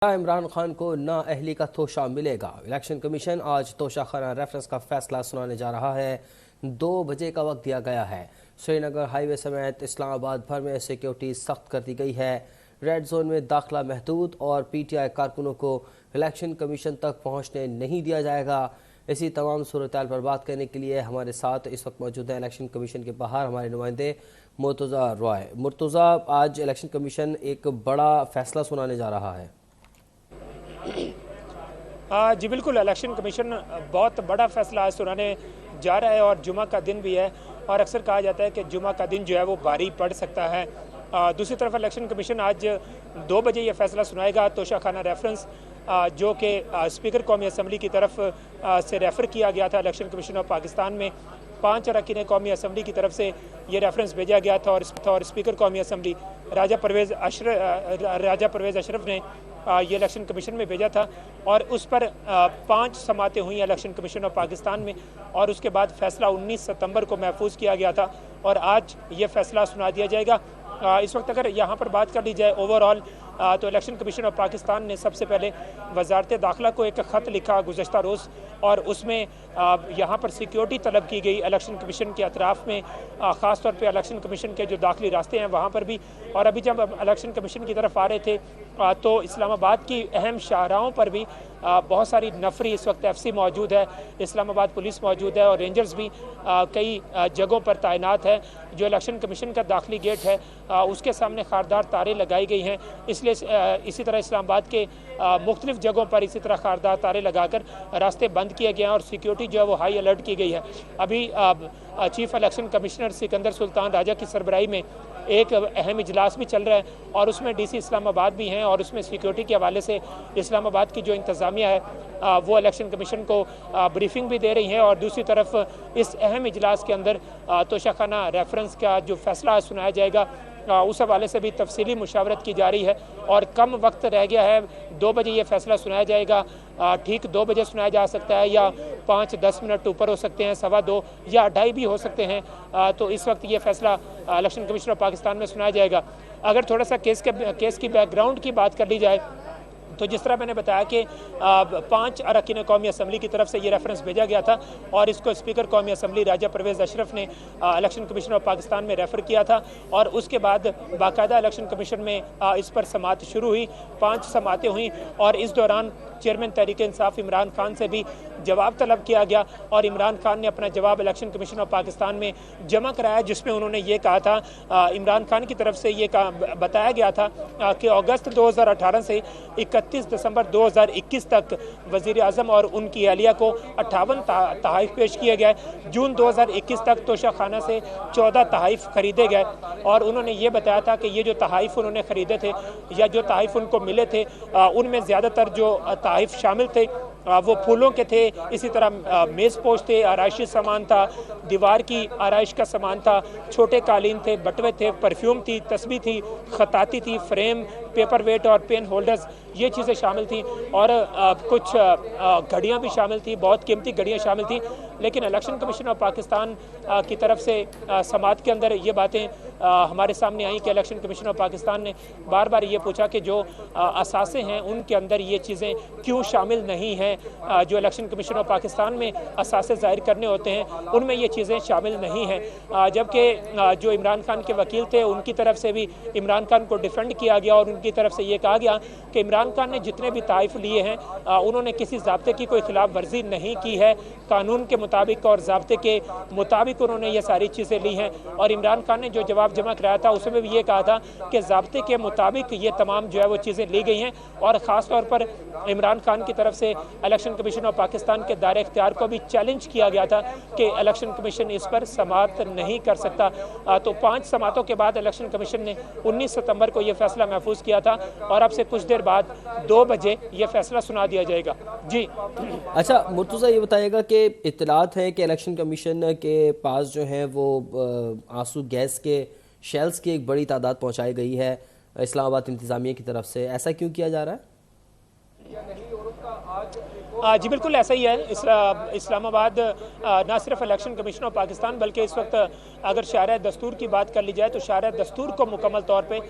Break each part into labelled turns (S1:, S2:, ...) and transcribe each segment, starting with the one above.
S1: इमरान खान को नाअहली का तोशा मिलेगा। इलेक्शन कमीशन आज तोशाखाना रेफरेंस का फैसला सुनाने जा रहा है। 2 बजे का वक्त दिया गया है। श्रीनगर हाईवे समेत इस्लामाबाद भर में सिक्योरिटी सख्त कर दी गई है। रेड जोन में दाखिला महदूद और PTI कारकुनों को इलेक्शन कमीशन तक पहुँचने नहीं दिया जाएगा। इसी तमाम सूरत पर बात करने के लिए हमारे साथ इस वक्त मौजूद है इलेक्शन कमीशन के बाहर हमारे नुमाइंदे मुर्तज़ा रॉय। मुर्तज़ा, आज इलेक्शन कमीशन एक बड़ा फैसला सुनाने जा रहा है।
S2: जी बिल्कुल, इलेक्शन कमीशन बहुत बड़ा फैसला आज सुनाने जा रहा है और जुमा का दिन भी है और अक्सर कहा जाता है कि जुमा का दिन जो है वो भारी पड़ सकता है। दूसरी तरफ इलेक्शन कमीशन आज 2 बजे ये फैसला सुनाएगा। तोशाखाना रेफरेंस जो कि स्पीकर कौमी असम्बली की तरफ से रेफ़र किया गया था इलेक्शन कमीशन ऑफ पाकिस्तान में 5 अरकान कौमी असम्बली की तरफ से ये रेफरेंस भेजा गया था और स्पीकर कौमी असम्बली राजा परवेज़ अशरफ ने ये इलेक्शन कमीशन में भेजा था और उस पर 5 समातें हुई इलेक्शन कमीशन ऑफ पाकिस्तान में और उसके बाद फैसला 19 सितंबर को महफूज किया गया था और आज ये फैसला सुना दिया जाएगा। इस वक्त अगर यहाँ पर बात कर ली जाए ओवरऑल तो इलेक्शन कमीशन ऑफ पाकिस्तान ने सबसे पहले वजारत दाखिला को एक ख़त लिखा गुज़श्ता रोज़ और उसमें यहाँ पर सिक्योरिटी तलब की गई इलेक्शन कमीशन के अतराफ़ में, ख़ास तौर पे इलेक्शन कमीशन के जो दाखिली रास्ते हैं वहाँ पर भी। और अभी जब इलेक्शन कमीशन की तरफ आ रहे थे तो इस्लामाबाद की अहम शाहराहों पर भी बहुत सारी नफरी इस वक्त FC मौजूद है, इस्लामाबाद पुलिस मौजूद है और रेंजर्स भी कई जगहों पर तैनात है। जो इलेक्शन कमीशन का दाखिली गेट है उसके सामने खारदार तारें लगाई गई हैं। इसलिए इसी तरह इस्लामाबाद के मुख्तलिफ जगहों पर इसी तरह खारदार तारें लगाकर रास्ते बंद किए गए हैं और सिक्योरिटी जो है वो हाई अलर्ट की गई है। अभी chief election commissioner Sikandar Sultan Raja की सरबराही में एक अहम इजलास भी चल रहा है और उसमें DC इस्लामाबाद भी हैं और उसमें सिक्योरिटी के हवाले से इस्लामाबाद की जो इंतज़ामिया है वो इलेक्शन कमीशन को ब्रीफिंग भी दे रही है। और दूसरी तरफ इस अहम इजलास के अंदर तोशाखाना रेफरेंस का जो फैसला सुनाया जाएगा उस हवाले से भी तफसीली मुशावरत की जा रही है और कम वक्त रह गया है। 2 बजे ये फैसला सुनाया जाएगा। ठीक 2 बजे सुनाया जा सकता है या 5-10 मिनट ऊपर हो सकते हैं, 2:15 या 2:30 भी हो सकते हैं। तो इस वक्त ये फैसला इलेक्शन कमीशन ऑफ पाकिस्तान में सुनाया जाएगा। अगर थोड़ा सा केस की बैकग्राउंड की बात कर ली जाए तो जिस तरह मैंने बताया कि 5 अरकान कौमी असम्बली की तरफ से ये रेफरेंस भेजा गया था और इसको स्पीकर कौमी असम्बली राजा परवेज़ अशरफ ने इलेक्शन कमीशन ऑफ पाकिस्तान में रेफ़र किया था और उसके बाद बाकायदा इलेक्शन कमीशन में इस पर समात शुरू हुई। 5 समातें हुई और इस दौरान चेयरमैन तहरीक इंसाफ इमरान खान से भी जवाब तलब किया गया और इमरान खान ने अपना जवाब इलेक्शन कमीशन ऑफ पाकिस्तान में जमा कराया, जिसमें उन्होंने ये कहा था, इमरान खान की तरफ से ये बताया गया था कि अगस्त 2018 से 31 दिसंबर 2021 तक वज़ीर आज़म और उनकी अहलिया को 58 तहाइफ पेश किए गए। जून 2021 तक तोशाखाना से 14 तहाइफ खरीदे गए और उन्होंने ये बताया था कि ये जो तहाइफ उन्होंने ख़रीदे थे या जो तहाइफ उनको मिले थे उनमें ज़्यादातर जो तहाइफ शामिल थे वो फूलों के थे, इसी तरह मेज़ पोश थे, आराइशी सामान था, दीवार की आराइश का सामान था, छोटे कालीन थे, बटवे थे, परफ्यूम थी, तस्बीह थी, खताती थी, फ्रेम, पेपर वेट और पेन होल्डर्स, ये चीज़ें शामिल थी और कुछ घड़ियाँ भी शामिल थी, बहुत कीमती घड़ियाँ शामिल थी। लेकिन इलेक्शन कमीशन ऑफ पाकिस्तान की तरफ से समात के अंदर ये बातें हमारे सामने आई कि इलेक्शन कमीशन ऑफ पाकिस्तान ने बार बार ये पूछा कि जो असासे हैं उनके अंदर ये चीज़ें क्यों शामिल नहीं हैं। जो इलेक्शन कमीशन ऑफ पाकिस्तान में असासे ज़ाहिर करने होते हैं उनमें ये चीज़ें शामिल नहीं हैं। जबकि जो इमरान खान के वकील थे उनकी तरफ से भी इमरान खान को डिफेंड किया गया और उनकी तरफ से ये कहा गया कि इमरान खान ने जितने भी तहाइफ लिए हैं उन्होंने किसी ज़ाब्ते की कोई खिलाफ वर्जी नहीं की है, कानून के मुताबिक और ज़ाब्ते के मुताबिक उन्होंने ये सारी चीज़ें ली हैं। और इमरान खान ने जो जवाब जमा कराया था उसमें भी ये कहा था कि ज़ाब्ते के मुताबिक ये तमाम जो है वो चीज़ें ली गई हैं और ख़ास तौर पर इमरान खान की तरफ से इलेक्शन कमीशन ऑफ पाकिस्तान के दायरे इख्तियार को भी चैलेंज किया गया था कि इलेक्शन कमीशन इस पर समात नहीं कर सकता। तो 5 समातों के बाद इलेक्शन कमीशन ने 19 सितंबर को यह फैसला महफूज किया था और अब से कुछ देर बाद 2 बजे ये फैसला सुना दिया जाएगा। जी
S1: अच्छा मुर्तज़ा, ये बताइएगा कि इत्तलात है कि इलेक्शन कमीशन के पास जो है वो आंसू गैस के शेल्स की एक बड़ी तादाद पहुंचाई गई है इस्लामाबाद इंतज़ामिया की तरफ से, ऐसा क्यों किया जा रहा है?
S2: या नहीं, और उसका आज जी बिल्कुल ऐसा ही है। इस्लामाबाद ना सिर्फ इलेक्शन कमीशन ऑफ पाकिस्तान बल्कि इस वक्त अगर शारा दस्तूर की बात कर ली जाए तो शारा दस्तूर को मुकम्मल तौर पे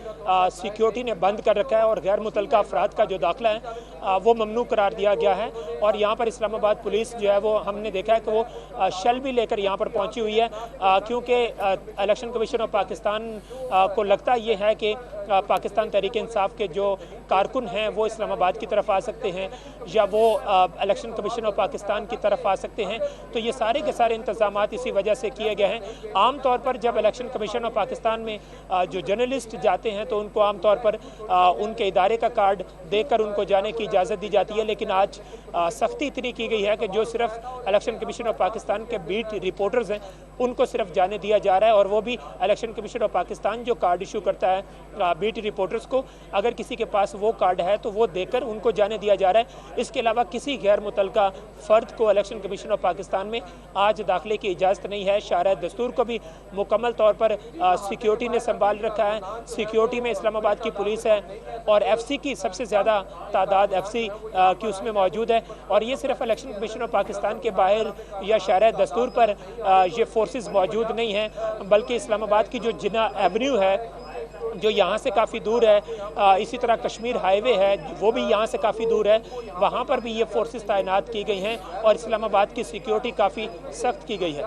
S2: सिक्योरिटी ने बंद कर रखा है और गैर मुतल्लिका अफराद का जो दाखिला है वो ममनू करार दिया गया है। और यहाँ पर इस्लामाबाद पुलिस जो है वो हमने देखा है कि वो शल भी लेकर यहाँ पर पहुँची हुई है, क्योंकि इलेक्शन कमीशन ऑफ पाकिस्तान को लगता ये है कि पाकिस्तान तहरीक इंसाफ के जो कारकुन हैं वो इस्लामाबाद की तरफ आ सकते हैं या वो इलेक्शन कमीशन ऑफ पाकिस्तान की तरफ आ सकते हैं। तो ये सारे के सारे इंतजाम इसी वजह से किए गए हैं। आम तौर पर जब इलेक्शन कमीशन ऑफ पाकिस्तान में जो जर्नलिस्ट जाते हैं तो उनको आम तौर पर उनके इदारे का कार्ड देकर उनको जाने की इजाज़त दी जाती है, लेकिन आज सख्ती इतनी की गई है कि जो सिर्फ इलेक्शन कमीशन ऑफ पाकिस्तान के बीट रिपोर्टर्स हैं उनको सिर्फ जाने दिया जा रहा है, और वो भी इलेक्शन कमीशन ऑफ पाकिस्तान जो कार्ड इशू करता है बीट रिपोर्टर्स को, अगर किसी के पास वो कार्ड है तो वो देकर उनको जाने दिया जा रहा है। इसके अलावा किसी गैर मुतल्लिका फ़र्द को इलेक्शन कमीशन ऑफ पाकिस्तान में आज दाखिले की इजाज़त नहीं है। शारा दस्तूर को भी मुकम्मल तौर पर सिक्योरिटी ने संभाल रखा है। सिक्योरिटी में इस्लामाबाद की पुलिस है और FC की सबसे ज़्यादा तादाद FC की उसमें मौजूद है, और ये सिर्फ इलेक्शन कमीशन ऑफ पाकिस्तान के बाहर या शारा दस्तूर पर ये फोर्सेस मौजूद नहीं हैं, बल्कि इस्लामाबाद की जो जिन्ना एवेन्यू है जो यहाँ से काफ़ी दूर है, इसी तरह कश्मीर हाईवे है वो भी यहाँ से काफ़ी दूर है, वहाँ पर भी ये फोर्सेस तैनात की गई हैं और इस्लामाबाद की सिक्योरिटी काफ़ी सख्त की गई है।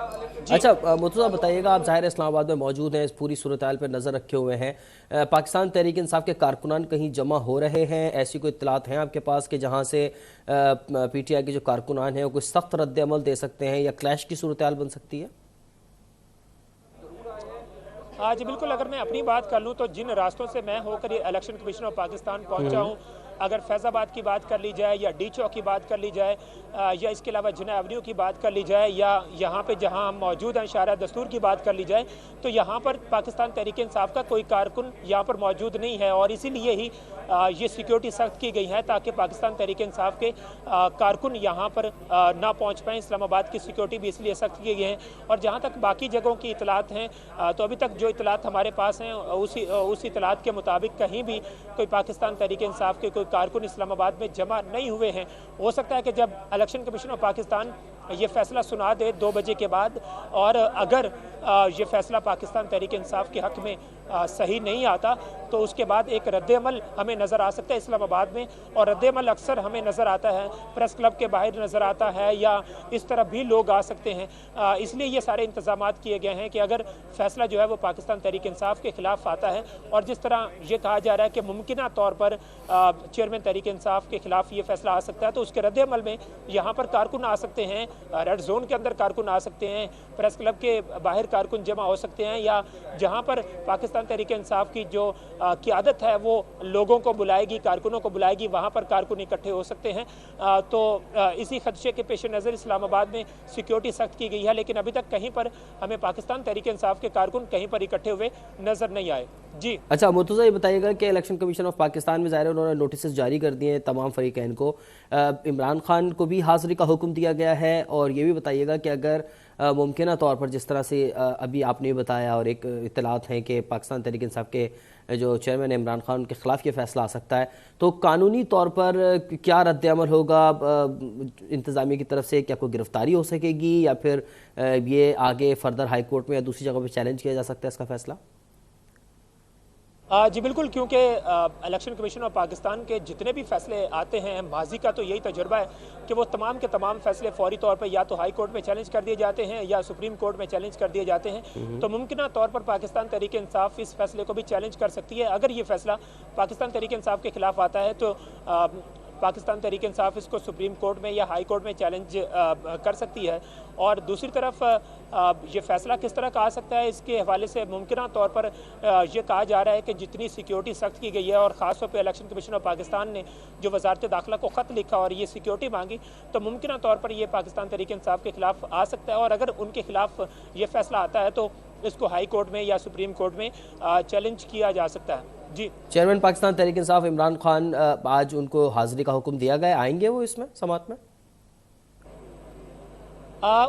S1: अच्छा मुर्तज़ा बताइएगा, आप ज़ाहिर इस्लामाबाद में मौजूद हैं, इस पूरी सूरत हाल पर नज़र रखे हुए हैं, पाकिस्तान तहरीक इंसाफ के कारकुनान कहीं जमा हो रहे हैं, ऐसी कोई इत्तलात हैं आपके पास कि जहाँ से PTI के जो कारकुनान हैं वो कोई सख्त रद्द अमल दे सकते हैं या क्लैश की सूरत हाल बन सकती है?
S2: जी बिल्कुल, अगर मैं अपनी बात कर लूँ तो जिन रास्तों से मैं होकर ये इलेक्शन कमीशन ऑफ पाकिस्तान पहुँचा हूँ, अगर फैज़ाबाद की बात कर ली जाए या डी चौक की बात कर ली जाए या इसके अलावा जिन्ना एवेन्यू की बात कर ली जाए या यहाँ पे जहाँ हम मौजूद हैं शारा दस्तूर की बात कर ली जाए, तो यहाँ पर पाकिस्तान तहरीक इंसाफ का कोई कारकुन यहाँ पर मौजूद नहीं है, और इसीलिए ही ये सिक्योरिटी सख्त की गई है ताकि पाकिस्तान तहरीक इंसाफ के कारकुन यहाँ पर ना पहुँच पाएँ। इस्लामाबाद की सिक्योरिटी भी इसलिए सख्त की गई है। और जहाँ तक बाकी जगहों की इतलात हैं तो अभी तक जो इतलात हमारे पास हैं उस इतलात के मुताबिक कहीं भी कोई पाकिस्तान तहरीक इंसाफ के कोई कारकुन इस्लामाबाद में जमा नहीं हुए हैं। हो सकता है कि जब इलेक्शन कमीशन ऑफ पाकिस्तान ये फैसला सुना दे 2 बजे के बाद, और अगर ये फैसला पाकिस्तान तहरीक इंसाफ के हक़ में सही नहीं आता तो उसके बाद एक रद्द-ए-अमल हमें नज़र आ सकता है इस्लामाबाद में, और रद्द-ए-अमल अक्सर हमें नज़र आता है प्रेस क्लब के बाहर नज़र आता है या इस तरह भी लोग आ सकते हैं। इसलिए ये सारे इंतजामात किए गए हैं कि अगर फैसला जो है वो पाकिस्तान तहरीक इंसाफ के खिलाफ आता है, और जिस तरह ये कहा जा रहा है कि मुमकिना तौर पर चेयरमैन तहरीक इंसाफ के खिलाफ ये फैसला आ सकता है, तो उसके रद्द-ए-अमल में यहाँ पर कारकुन आ सकते हैं, रेड जोन के अंदर कारकुन आ सकते हैं, प्रेस क्लब के बाहर कारकुन जमा हो सकते हैं, या जहाँ पर पाकिस्तान तहरीक इंसाफ की जो क़ियादत है वो लोगों को बुलाएगी, कारकुनों को बुलाएगी, वहाँ पर कारकुन इकट्ठे हो सकते हैं। तो इसी खदशे के पेश नज़र इस्लामाबाद में सिक्योरिटी सख्त की गई है, लेकिन अभी तक कहीं पर हमें पाकिस्तान तहरीक इंसाफ के कारकुन कहीं पर इकट्ठे हुए नज़र नहीं आए। जी
S1: अच्छा मुर्तज़ा, ये बताइएगा कि इलेक्शन कमीशन ऑफ पाकिस्तान में ज़ाहिर उन्होंने नोटिस जारी कर दिए हैं तमाम फरीकैन को, इमरान खान को भी हाज़िरी का हुक्म दिया गया है, और ये भी बताइएगा कि अगर मुमकिन तौर पर जिस तरह से अभी आपने बताया और एक इत्तलात हैं कि पाकिस्तान तहरीक इंसाफ के जो चेयरमैन इमरान खान के ख़िलाफ़ ये फैसला आ सकता है, तो कानूनी तौर पर क्या रद्द अमल होगा इंतज़ामिया की तरफ से? क्या कोई गिरफ्तारी हो सकेगी या फिर ये आगे फर्दर हाई कोर्ट में या दूसरी जगह पर चैलेंज किया जा सकता है इसका फैसला?
S2: जी बिल्कुल, क्योंकि इलेक्शन कमीशन ऑफ पाकिस्तान के जितने भी फैसले आते हैं, माजी का तो यही तजुर्बा है कि वो तमाम के तमाम फैसले फौरी तौर पर या तो हाई कोर्ट में चैलेंज कर दिए जाते हैं या सुप्रीम कोर्ट में चैलेंज कर दिए जाते हैं। तो मुमकिन तौर पर पाकिस्तान तहरीक इंसाफ इस फैसले को भी चैलेंज कर सकती है। अगर ये फैसला पाकिस्तान तहरीक इंसाफ के खिलाफ आता है तो पाकिस्तान तहरीक इंसाफ इसको सुप्रीम कोर्ट में या हाई कोर्ट में चैलेंज कर सकती है। और दूसरी तरफ ये फैसला किस तरह का आ सकता है, इसके हवाले से मुमकिन तौर पर ये कहा जा रहा है कि जितनी सिक्योरिटी सख्त की गई है, और ख़ास तौर पर इलेक्शन कमीशन ऑफ पाकिस्तान ने जो वजारत दाखिला को ख़त लिखा और ये सिक्योरिटी मांगी, तो मुमकिन तौर पर ये पाकिस्तान तहरीक इंसाफ के खिलाफ आ सकता है। और अगर उनके खिलाफ ये फैसला आता है तो इसको हाई कोर्ट में या सुप्रीम कोर्ट में चैलेंज किया जा सकता है। जी
S1: चेयरमैन पाकिस्तान तहरीक इंसाफ इमरान खान, आज उनको हाजिरी का हुक्म दिया गया, आएंगे वो इसमें समात में?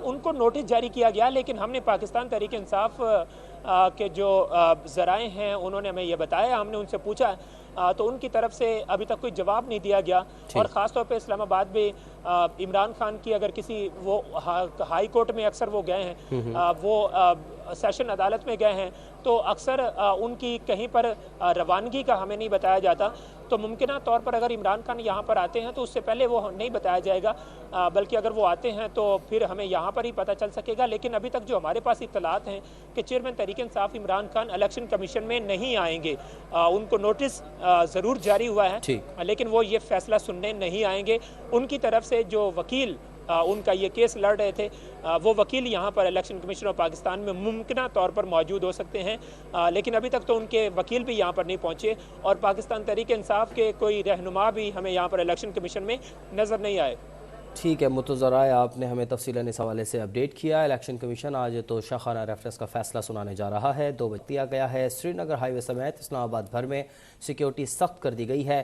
S2: उनको नोटिस जारी किया गया, लेकिन हमने पाकिस्तान तहरीक इंसाफ के जो ज़राए हैं उन्होंने हमें ये बताया, हमने उनसे पूछा तो उनकी तरफ से अभी तक कोई जवाब नहीं दिया गया। और ख़ास तौर पे इस्लामाबाद में इमरान खान की अगर किसी वो हाई कोर्ट में अक्सर वो गए हैं, वो सेशन अदालत में गए हैं, तो अक्सर उनकी कहीं पर रवानगी का हमें नहीं बताया जाता। तो मुमकिन तौर पर अगर इमरान खान यहाँ पर आते हैं तो उससे पहले वो नहीं बताया जाएगा, बल्कि अगर वो आते हैं तो फिर हमें यहाँ पर ही पता चल सकेगा। लेकिन अभी तक जो हमारे पास इत्तलात हैं कि chairman Tehreek Insaf Imran Khan election commission में नहीं आएंगे। उनको नोटिस ज़रूर जारी हुआ है, लेकिन वो ये फैसला सुनने नहीं आएंगे। उनकी तरफ से जो वकील उनका ये केस लड़ रहे थे, वो वकील यहाँ पर इलेक्शन कमीशन ऑफ पाकिस्तान में मुमकिन तौर पर मौजूद हो सकते हैं, लेकिन अभी तक तो उनके वकील भी यहाँ पर नहीं पहुँचे और पाकिस्तान तहरीक इंसाफ के कोई रहनुमा भी हमें यहाँ पर इलेक्शन कमीशन में नज़र नहीं आए।
S1: ठीक है मुर्तज़ा राय, आपने हमें तफसीलन इस हवाले से अपडेट किया। इलेक्शन कमीशन आज तोशा खाना रेफरेंस का फैसला सुनाने जा रहा है। 2 बजे दिया गया है। श्रीनगर हाईवे समेत इस्लामाबाद भर में सिक्योरिटी सख्त कर दी गई है।